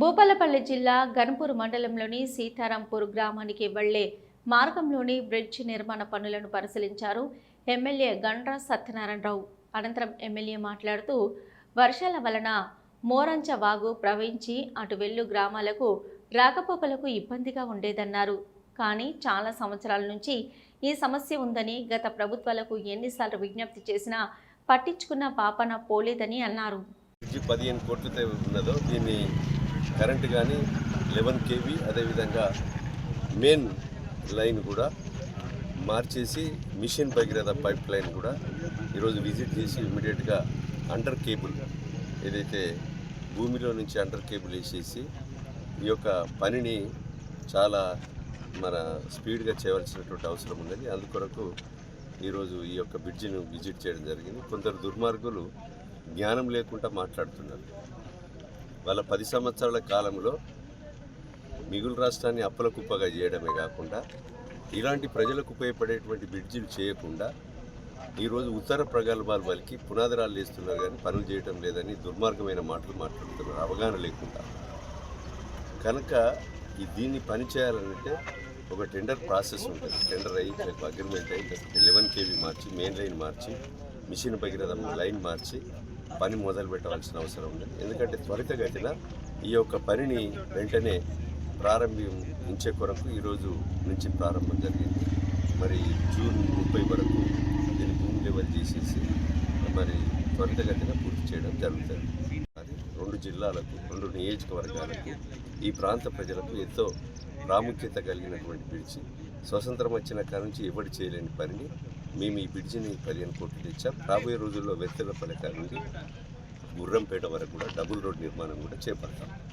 భూపాలపల్లి జిల్లా గన్పూర్ మండలంలోని సీతారాంపూర్ గ్రామానికి వెళ్లే మార్గంలోని బ్రిడ్జ్ నిర్మాణ పనులను పరిశీలించారు ఎమ్మెల్యే గండ్ర సత్యనారాయణరావు. అనంతరం ఎమ్మెల్యే మాట్లాడుతూ వర్షాల వలన మోరంచ వాగు ప్రవహించి అటు వెళ్ళు గ్రామాలకు రాకపోకలకు ఇబ్బందిగా ఉండేదన్నారు. కానీ చాలా సంవత్సరాల నుంచి ఈ సమస్య ఉందని, గత ప్రభుత్వాలకు ఎన్నిసార్లు విజ్ఞప్తి చేసినా పట్టించుకున్న పాపన పోలేదని అన్నారు. 15 కోట్లతో ఉన్నదో దీన్ని కరెంటు కానీ 11 kV అదేవిధంగా మెయిన్ లైన్ కూడా మార్చేసి మిషన్ భగీరథ పైప్ లైన్ కూడా ఈరోజు విజిట్ చేసి ఇమ్మీడియట్గా అండర్ కేబుల్ ఏదైతే భూమిలో నుంచి అండర్ కేబుల్ వేసేసి ఈ యొక్క పనిని చాలా మన స్పీడ్గా చేయవలసినటువంటి అవసరం ఉన్నది. అందుకొరకు ఈరోజు ఈ యొక్క బ్రిడ్జిను విజిట్ చేయడం జరిగింది. కొందరు దుర్మార్గులు జ్ఞానం లేకుండా మాట్లాడుతున్నారు. వాళ్ళ 10 సంవత్సరాల కాలంలో మిగులు రాష్ట్రాన్ని అప్పుల కుప్పగా చేయడమే కాకుండా ఇలాంటి ప్రజలకు ఉపయోగపడేటువంటి బ్రిడ్జిలు చేయకుండా ఈరోజు ఉత్తర ప్రగల్భాలు వాళ్ళకి పునాదిరాలు వేస్తున్నారు, కానీ పనులు చేయడం లేదని దుర్మార్గమైన మాటలు మాట్లాడుతున్నారు అవగాహన లేకుండా. కనుక దీన్ని పని చేయాలంటే ఒక టెండర్ ప్రాసెస్ ఉంటుంది. టెండర్ అయ్యి అగ్రిమెంట్ అయ్యి 11 kV మార్చి మెయిన్ లైన్ మార్చి మిషన్ భగీరథ లైన్ మార్చి పని మొదలు పెట్టవలసిన అవసరం ఉంది. ఎందుకంటే త్వరితగతిన ఈ యొక్క పనిని వెంటనే ప్రారంభించే కొరకు ఈరోజు నుంచి ప్రారంభం జరిగింది. మరి జూన్ 30 వరకు దీన్ని భూమి లెవెల్ చేసేసి మరి త్వరితగతిన పూర్తి చేయడం జరుగుతుంది. అది 2 జిల్లాలకు 2 నియోజకవర్గాలకు ఈ ప్రాంత ప్రజలకు ఎంతో ప్రాముఖ్యత కలిగినటువంటి బ్రిడ్జి. స్వతంత్రం వచ్చిన కాడ నుంచి ఎవరు చేయలేని పనిని మేము ఈ బ్రిడ్జిని 15 కోట్లు తెచ్చాం. రాబోయే రోజుల్లో వెత్తెలపల్లి నుండి గుర్రంపేట వరకు కూడా డబుల్ రోడ్ నిర్మాణం కూడా చేపడతాం.